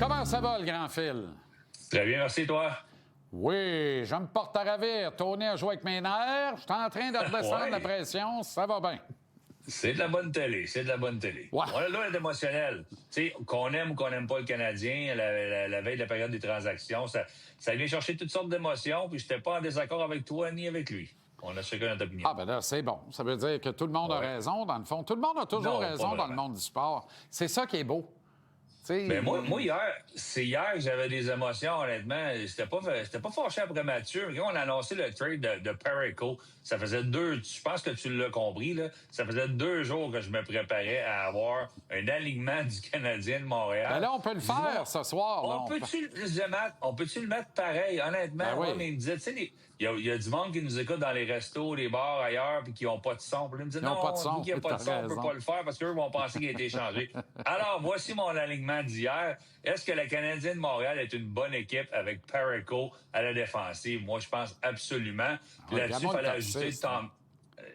Comment ça va, le grand Phil? Très bien, merci, toi. Oui, je me porte à ravir. Tony a joué avec mes nerfs. Je suis en train de redescendre Ouais. la pression. Ça va bien. C'est de la bonne télé, c'est de la bonne télé. Ouais. On a là émotionnel. Tu sais, qu'on aime ou qu'on n'aime pas le Canadien, la veille de la période des transactions, ça vient chercher toutes sortes d'émotions, puis je n'étais pas en désaccord avec toi ni avec lui. On a chacun notre opinion. Ah, ben là, c'est bon. Ça veut dire que tout le monde a Ouais. raison, dans le fond. Tout le monde a toujours Non, pas raison dans le vraiment. monde du sport. C'est ça qui est beau. Tu sais, Ben moi c'est hier que j'avais des émotions, honnêtement. J'étais pas fâché après Mathieu, mais quand on a annoncé le trade de Perico, ça faisait je pense que tu l'as compris, là, ça faisait 2 jours que je me préparais à avoir un alignement du Canadien de Montréal. ben là, on peut le faire ce soir. Là. On peut-tu le mettre pareil, honnêtement? Ben oui. Ouais, mais il me disait, tu sais, il y a du monde qui nous écoute dans les restos, les bars, ailleurs, puis qui n'ont pas de son. Puis là, il me dit, Ils ont non, pas de son, vu qu'il n'y a pas de t'as son, on raison. peut pas le faire parce qu'eux vont penser qu'il a été échangé. Alors, voici mon alignement d'hier. Est-ce que le Canadien de Montréal est une bonne équipe avec Perico à la défensive? Moi, je pense absolument. Puis là-dessus, il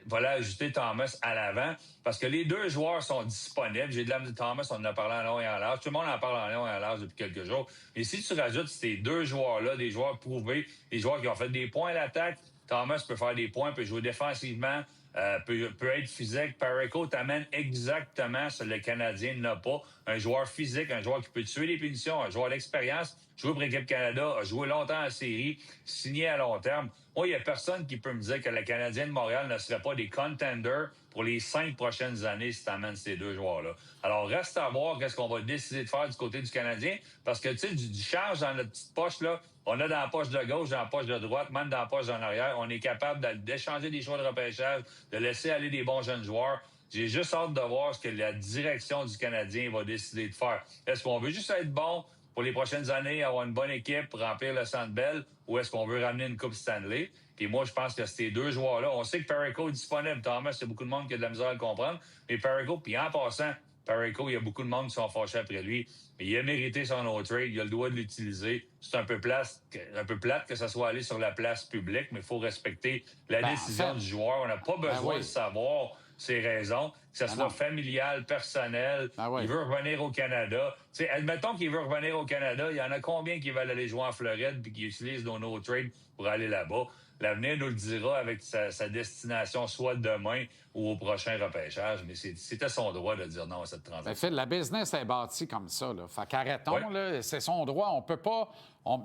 fallait ajouter Thomas à l'avant parce que les deux joueurs sont disponibles. J'ai de la Thomas, on en a parlé en long et en large. Tout le monde en parle en long et en large depuis quelques jours. Et si tu rajoutes ces deux joueurs-là, des joueurs prouvés, des joueurs qui ont fait des points à l'attaque, Thomas peut faire des points, peut jouer défensivement, peut être physique. Perico t'amène exactement ce que le Canadien n'a pas. Un joueur physique, un joueur qui peut tuer les punitions, un joueur d'expérience, joué pour l'équipe Canada, a joué longtemps en série, signé à long terme. Moi, il n'y a personne qui peut me dire que le Canadien de Montréal ne serait pas des contenders pour les 5 prochaines années si tu amènes ces deux joueurs-là. Alors, reste à voir qu'est-ce qu'on va décider de faire du côté du Canadien, parce que, tu sais, du change dans notre petite poche, là, on a dans la poche de gauche, dans la poche de droite, même dans la poche en arrière. On est capable d'échanger des choix de repêchage, de laisser aller des bons jeunes joueurs. J'ai juste hâte de voir ce que la direction du Canadien va décider de faire. Est-ce qu'on veut juste être bon pour les prochaines années, avoir une bonne équipe, remplir le Centre Bell, ou est-ce qu'on veut ramener une Coupe Stanley? Puis moi, je pense que ces deux joueurs-là, on sait que Perico est disponible. Thomas, il y a beaucoup de monde qui a de la misère à le comprendre. Mais Perico, puis en passant, Perico, il y a beaucoup de monde qui sont fâchés après lui. Mais il a mérité son no-trade. Il a le droit de l'utiliser. C'est un peu plate que ça soit allé sur la place publique, mais il faut respecter la décision du joueur. On n'a pas besoin de savoir ses raisons, que ce soit familial, personnel. Il veut revenir au Canada. T'sais, admettons qu'il veut revenir au Canada, il y en a combien qui veulent aller jouer en Floride puis qui utilisent nos no-trade pour aller là-bas? L'avenir nous le dira avec sa destination, soit demain ou au prochain repêchage. Mais c'était son droit de dire non à cette transaction. Ben, Phil, la business est bâtie comme ça. Là. Fait qu'arrêtons, là, c'est son droit. On peut pas.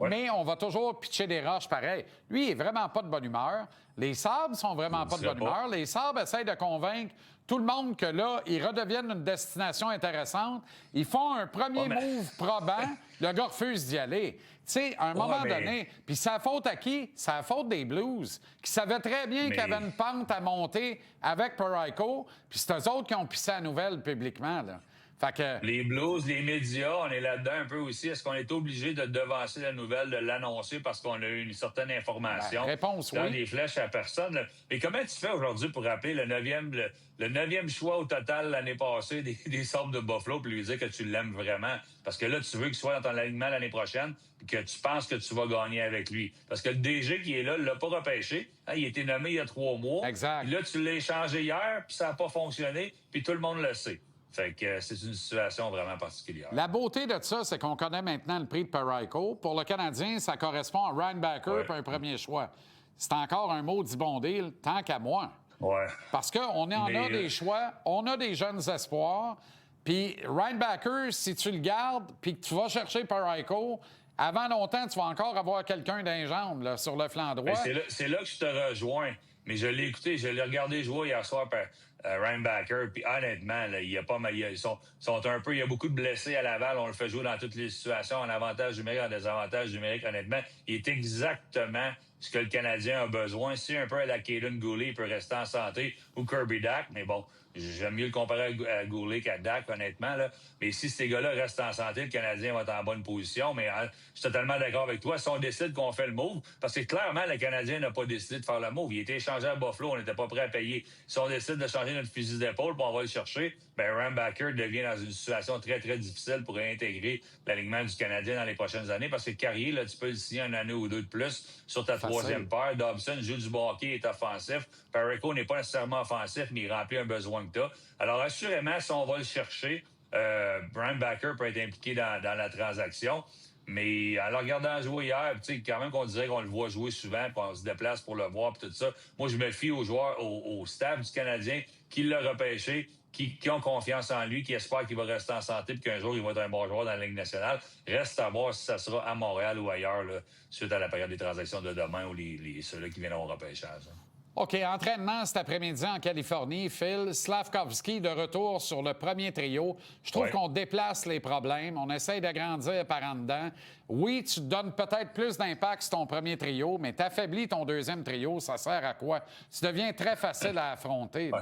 Mais on va toujours pitcher des roches pareil. Lui, il est vraiment pas de bonne humeur. Les Sabres sont vraiment pas de bonne humeur. Les Sabres essayent de convaincre tout le monde que là, ils redeviennent une destination intéressante. Ils font un premier move probant. Le gars refuse d'y aller. Tu sais, à un moment donné, puis c'est la faute à qui? C'est la faute des Blues, qui savaient très bien qu'il y avait une pente à monter avec Perico, puis c'est eux autres qui ont pissé la nouvelle publiquement, là. Fait que... Les Blues, les médias, on est là-dedans un peu aussi. Est-ce qu'on est obligé de devancer la nouvelle, de l'annoncer parce qu'on a eu une certaine information? Réponse, dans des flèches à personne. Là. Mais comment tu fais aujourd'hui pour rappeler le 9e choix au total l'année passée des Sabres de Buffalo puis lui dire que tu l'aimes vraiment? Parce que là, tu veux qu'il soit dans ton alignement l'année prochaine puis que tu penses que tu vas gagner avec lui. Parce que le DG qui est là, il l'a pas repêché. Hein, il a été nommé il y a 3 mois. Exact. Puis là, tu l'as échangé hier puis ça n'a pas fonctionné puis tout le monde le sait. Fait que c'est une situation vraiment particulière. La beauté de ça, c'est qu'on connaît maintenant le prix de Perico. Pour le Canadien, ça correspond à Ryan Backer et un premier choix. C'est encore un maudit bon deal, tant qu'à moi. Ouais. Parce qu'on a des choix, on a des jeunes espoirs. Puis Ryan Backer, si tu le gardes puis que tu vas chercher Perico, avant longtemps, tu vas encore avoir quelqu'un d'un jambe là, sur le flanc droit. C'est là que je te rejoins. Mais je l'ai écouté, je l'ai regardé jouer hier soir par Ryan Backer. Puis honnêtement, là, il y a pas mal, ils sont un peu, il y a beaucoup de blessés à Laval. On le fait jouer dans toutes les situations, en avantage numérique, en désavantage numérique. Honnêtement, il est exactement ce que le Canadien a besoin. Si un peu à la Caden Goulet, il peut rester en santé, ou Kirby Dach, mais bon, j'aime mieux le comparer à Goulet qu'à Dach, honnêtement. Là. Mais si ces gars-là restent en santé, le Canadien va être en bonne position. Mais je suis totalement d'accord avec toi. Si on décide qu'on fait le move, parce que clairement, le Canadien n'a pas décidé de faire le move. Il a été échangé à Buffalo, on n'était pas prêt à payer. Si on décide de changer notre fusil d'épaule, puis on va le chercher, ben Ryan Backer devient dans une situation très, très difficile pour réintégrer l'alignement du Canadien dans les prochaines années. Parce que Carrier, là, tu peux le signer une année ou deux de plus sur ta troisième paire. Dobson joue du hockey, est offensif. Perico n'est pas nécessairement offensif, mais il remplit un besoin que tu as. Alors, assurément, si on va le chercher, Brian Backer peut être impliqué dans la transaction. Mais en le regardant jouer hier, tu sais, quand même qu'on dirait qu'on le voit jouer souvent, puis on se déplace pour le voir, puis tout ça. Moi, je me fie aux joueurs, au staff du Canadien qui l'a repêché, qui ont confiance en lui, qui espèrent qu'il va rester en santé, puis qu'un jour, il va être un bon joueur dans la Ligue nationale. Reste à voir si ça sera à Montréal ou ailleurs, là, suite à la période des transactions de demain ou ceux-là qui viendront au repêchage. Hein. OK, entraînement cet après-midi en Californie. Phil, Slavkovski de retour sur le premier trio. Je trouve qu'on déplace les problèmes. On essaye d'agrandir par en dedans. Oui, tu te donnes peut-être plus d'impact sur ton premier trio, mais tu affaiblis ton deuxième trio. Ça sert à quoi? Ça devient très facile à affronter. Ouais.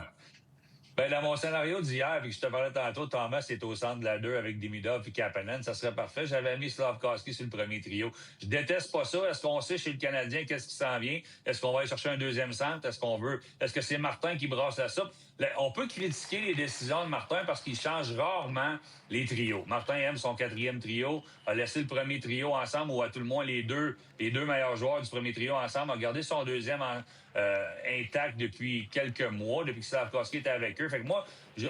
Ben, dans mon scénario d'hier, puis que je te parlais tantôt, Thomas est au centre de la 2 avec Demidov et Kapanen, ça serait parfait. J'avais mis Slavkovski sur le premier trio. Je déteste pas ça. Est-ce qu'on sait chez le Canadien qu'est-ce qui s'en vient? Est-ce qu'on va aller chercher un deuxième centre? Est-ce que c'est Martin qui brasse la soupe? On peut critiquer les décisions de Martin parce qu'il change rarement les trios. Martin aime son quatrième trio, a laissé le premier trio ensemble, ou à tout le moins les deux meilleurs joueurs du premier trio ensemble, a gardé son deuxième intact depuis quelques mois, depuis que Slavkovski était avec eux. Fait que moi,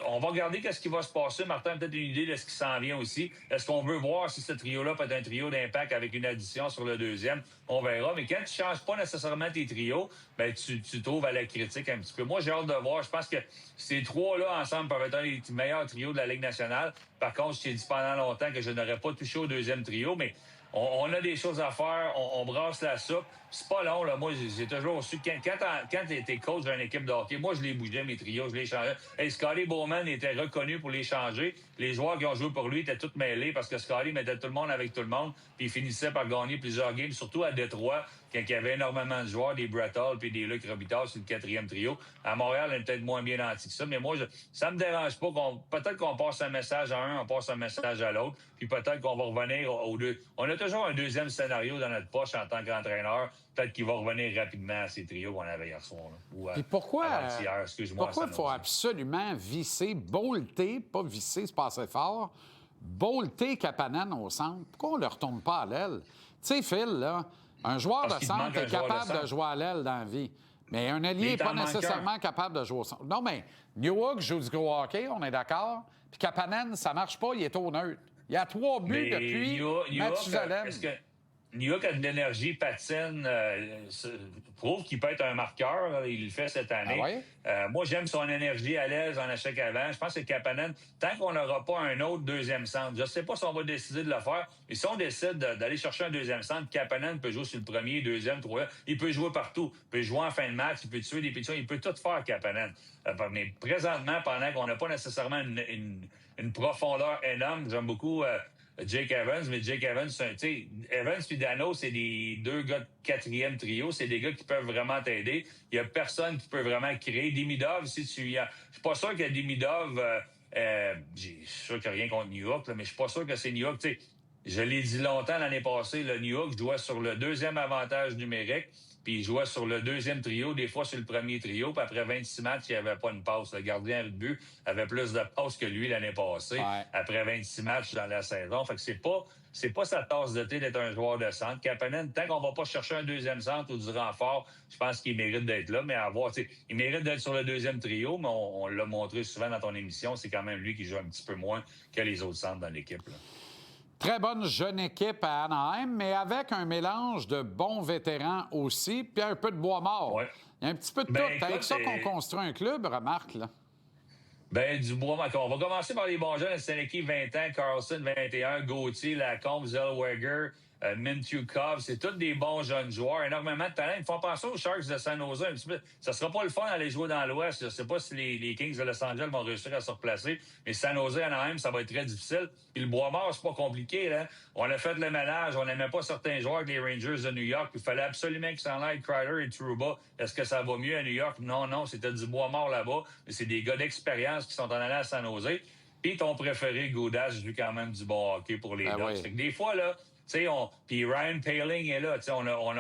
on va regarder qu'est-ce qui va se passer. Martin a peut-être une idée de ce qui s'en vient aussi. Est-ce qu'on veut voir si ce trio-là peut être un trio d'impact avec une addition sur le deuxième? On verra. Mais quand tu ne changes pas nécessairement tes trios, ben tu trouves à la critique un petit peu. Moi, j'ai hâte de voir. Je pense que ces trois-là, ensemble, peuvent être un des meilleurs trios de la Ligue nationale. Par contre, je t'ai dit pendant longtemps que je n'aurais pas touché au deuxième trio, mais on a des choses à faire, on brasse la soupe. C'est pas long, là. Moi, j'ai toujours su. Quand tu étais coach d'une équipe de hockey, moi, je les bougeais, mes trios, je les changeais. Hey, Scotty Bowman était reconnu pour les changer. Les joueurs qui ont joué pour lui étaient tous mêlés parce que Scotty mettait tout le monde avec tout le monde. Puis il finissait par gagner plusieurs games, surtout à Détroit, quand il y avait énormément de joueurs, des Brett Hull puis des Luc Robitaille sur le quatrième trio. À Montréal, on est peut-être moins bien nantis que ça, mais moi, ça me dérange pas. Peut-être qu'on passe un message à un, on passe un message à l'autre, puis peut-être qu'on va revenir aux deux. On a toujours un deuxième scénario dans notre poche en tant qu'entraîneur. Peut-être qu'il va revenir rapidement à ces trios qu'on avait hier soir. Et pourquoi il faut absolument visser, bolter, pas visser, c'est pas assez fort, bolter Kapanen au centre? Pourquoi on ne le retourne pas à l'aile? Tu sais, Phil, là, un joueur de centre est capable de jouer à l'aile dans la vie. Mais un allié n'est pas nécessairement capable de jouer au centre. Non, mais Newhook joue du gros hockey, on est d'accord. Puis Kapanen, ça marche pas, il est au neutre. Il y a 3 buts depuis Mathusalem. Newhook a de l'énergie, patine, prouve qu'il peut être un marqueur. Il le fait cette année. Ah ouais? Moi, j'aime son énergie à l'aise en échec avant. Je pense que Kapanen, tant qu'on n'aura pas un autre deuxième centre, je ne sais pas si on va décider de le faire, mais si on décide d'aller chercher un deuxième centre, Kapanen peut jouer sur le premier, deuxième, troisième. Il peut jouer partout. Il peut jouer en fin de match, il peut tuer des pétitions, il peut tout faire, Kapanen. Mais présentement, pendant qu'on n'a pas nécessairement une profondeur énorme, j'aime beaucoup... Jake Evans, mais Jake Evans, tu sais, Evans puis Dano, c'est des deux gars de quatrième trio. C'est des gars qui peuvent vraiment t'aider. Il y a personne qui peut vraiment créer. Demidov, si tu y as... Je suis pas sûr que Demidov... je suis sûr qu'il n'y a rien contre New York, là, mais je suis pas sûr que c'est New York. Tu sais, je l'ai dit longtemps l'année passée, le New York jouait sur le deuxième avantage numérique, puis il jouait sur le deuxième trio, des fois sur le premier trio, puis après 26 matchs, il n'y avait pas une passe. Le gardien de but avait plus de passes que lui l'année passée, après 26 matchs dans la saison. Fait que c'est pas sa tasse de thé d'être un joueur de centre. Kapanen, tant qu'on va pas chercher un deuxième centre ou du renfort, je pense qu'il mérite d'être là, mais il mérite d'être sur le deuxième trio, mais on l'a montré souvent dans ton émission, c'est quand même lui qui joue un petit peu moins que les autres centres dans l'équipe, là. Très bonne jeune équipe à Anaheim, mais avec un mélange de bons vétérans aussi, puis un peu de bois mort. Ouais. Il y a un petit peu de tout. C'est avec ça qu'on construit un club, remarque, là. Ben, du bois mort. On va commencer par les bons jeunes. C'est une équipe 20 ans, Carlson, 21, Gauthier, Lacombe, Zellweger, Mintyukov, c'est tous des bons jeunes joueurs, énormément de talent. Ils font penser aux Sharks de San Jose un petit peu. Ça sera pas le fun d'aller jouer dans l'Ouest. Je ne sais pas si les Kings de Los Angeles vont réussir à se replacer, mais San Jose, Anaheim, ça va être très difficile. Puis le Bois-Mort, c'est pas compliqué, là. On a fait le ménage, on n'aimait pas certains joueurs que les Rangers de New York. Il fallait absolument qu'ils s'en aillent, Kreider et Trouba. Est-ce que ça va mieux à New York? Non, c'était du Bois-Mort là-bas. Mais c'est des gars d'expérience qui sont en allant à San Jose. Puis ton préféré, Goudas, joue quand même du bon hockey pour les Ducks. Fait que des fois, là, Puis Ryan Poehling est là.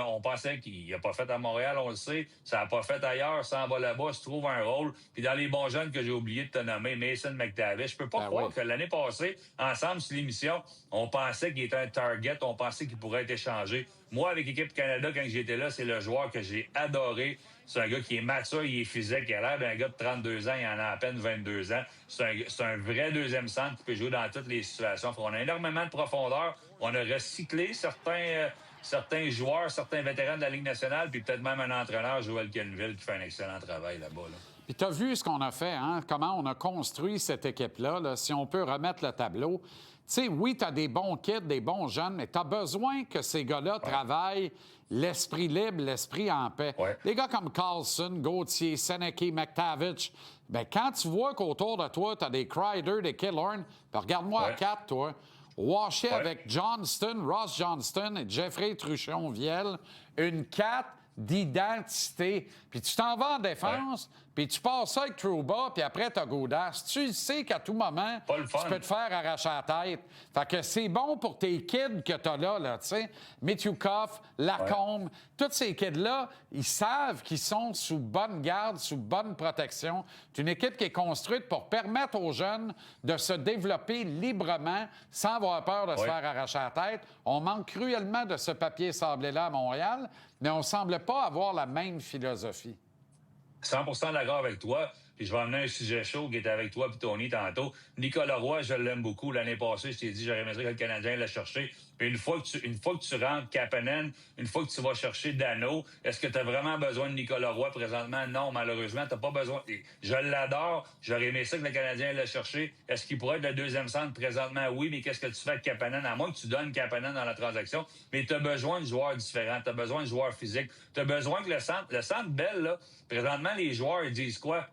On pensait qu'il n'a pas fait à Montréal, on le sait. Ça n'a pas fait ailleurs. Ça en va là-bas, se trouve un rôle. Puis dans les bons jeunes que j'ai oublié de te nommer, Mason McTavish. Je peux pas croire que l'année passée, ensemble sur l'émission, on pensait qu'il était un target. On pensait qu'il pourrait être échangé. Moi, avec l'équipe Canada, quand j'étais là, c'est le joueur que j'ai adoré. C'est un gars qui est mature, il est physique, il a l'air d'un gars de 32 ans, il en a à peine 22 ans. C'est un vrai deuxième centre qui peut jouer dans toutes les situations. On a énormément de profondeur. On a recyclé certains joueurs, certains vétérans de la Ligue nationale, puis peut-être même un entraîneur, Joel Kenville, qui fait un excellent travail là-bas. Là. Puis tu as vu ce qu'on a fait, hein? Comment on a construit cette équipe-là, là, si on peut remettre le tableau. Tu sais, oui, tu as des bons kids, des bons jeunes, mais tu as besoin que ces gars-là travaillent l'esprit libre, l'esprit en paix. Ouais. Des gars comme Carlson, Gauthier, Seneke, McTavish, bien, quand tu vois qu'autour de toi, tu as des Kreider, des Killorn, ben, regarde-moi à 4, toi. Washer avec Johnston, Ross Johnston et Jeffrey Truchon-Viel, une 4 d'identité. Puis tu t'en vas en défense, puis tu passes ça avec Trouba, puis après, tu as Goudas. Tu sais qu'à tout moment, tu peux te faire arracher la tête. Fait que c'est bon pour tes kids que tu as là, tu sais. Mityoukov, Lacombe, tous ces kids-là, ils savent qu'ils sont sous bonne garde, sous bonne protection. C'est une équipe qui est construite pour permettre aux jeunes de se développer librement sans avoir peur de se faire arracher la tête. On manque cruellement de ce papier sablé-là à Montréal, mais on ne semble pas avoir la même philosophie. 100% d'accord avec toi. Puis je vais emmener un sujet chaud qui était avec toi puis Tony tantôt. Nicolas Roy, je l'aime beaucoup. L'année passée, je t'ai dit, j'aurais aimé ça que le Canadien l'a cherché. Puis une fois que tu rentres Kapanen, une fois que tu vas chercher Dano, est-ce que tu as vraiment besoin de Nicolas Roy présentement? Non, malheureusement, tu n'as pas besoin. Je l'adore. J'aurais aimé ça que le Canadien l'a cherché. Est-ce qu'il pourrait être le deuxième centre présentement? Oui, mais qu'est-ce que tu fais avec Kapanen? À moins que tu donnes Kapanen dans la transaction. Mais tu as besoin de joueurs différents. Tu as besoin de joueurs physiques. Tu as besoin que le centre Bell, là, présentement, les joueurs, ils disent quoi?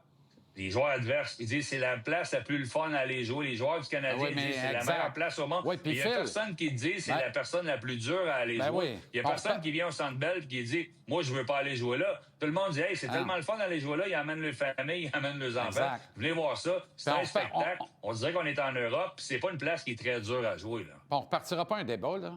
Les joueurs adverses, ils disent c'est la place la plus le fun à aller jouer. Les joueurs du Canadien disent c'est la meilleure place au monde. Il n'y a personne qui dit c'est la personne la plus dure à aller jouer. Il n'y a personne qui vient au Centre Bell et qui dit moi, je ne veux pas aller jouer là. Tout le monde dit hey, c'est tellement le fun d'aller jouer là. Ils amènent leur famille, ils amènent leurs enfants. Venez voir ça. C'est un spectacle. On dirait qu'on est en Europe c'est pas une place qui est très dure à jouer. Là. On ne repartira pas un débat, là.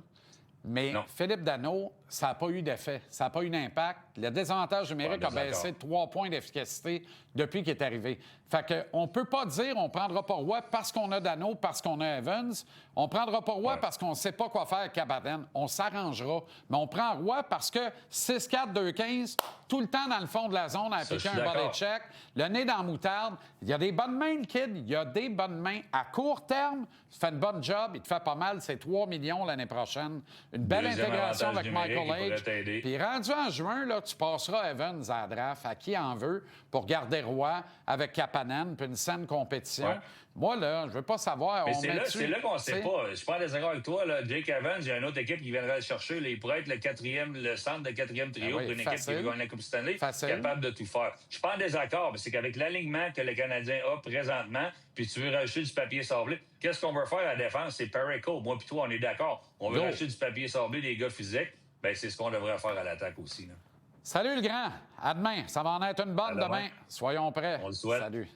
Mais Philippe Danault, ça n'a pas eu d'effet. Ça n'a pas eu d'impact. Le désavantage numérique a baissé de 3 points d'efficacité depuis qu'il est arrivé. Fait qu'on ne peut pas dire on ne prendra pas Roy parce qu'on a Danault, parce qu'on a Evans. On ne prendra pas Roy parce qu'on ne sait pas quoi faire avec Kapanen. On s'arrangera. Mais on prend Roy parce que 6-4-2-15, tout le temps dans le fond de la zone à appliquer un body check, le nez dans la moutarde. Il y a des bonnes mains, le kid. Il y a des bonnes mains. À court terme, il fait une bonne job. Il te fait pas mal. C'est 3 millions l'année prochaine. Une belle intégration avec Michael H. Puis rendu en juin, là, tu passeras Evans à la draft, à qui en veut, pour garder Roy avec Kapanen, puis une saine compétition. Moi, là, je veux pas savoir. Mais c'est là qu'on ne sait pas. Je suis pas en désaccord avec toi. Là. Jake Evans, il y a une autre équipe qui viendra le chercher. Là, il pourrait être le centre de quatrième trio pour une équipe qui veut gagner la Coupe Stanley, capable de tout faire. Je suis pas en désaccord, mais c'est qu'avec l'alignement que le Canadien a présentement, puis tu veux rajouter du papier sablé, qu'est-ce qu'on veut faire à la défense? C'est Perico. Moi puis toi, on est d'accord. On veut rajouter du papier sablé, des gars physiques. Bien, c'est ce qu'on devrait faire à l'attaque aussi. Là. Salut le grand. À demain. Ça va en être une bonne demain. Soyons prêts. On le souhaite. Salut.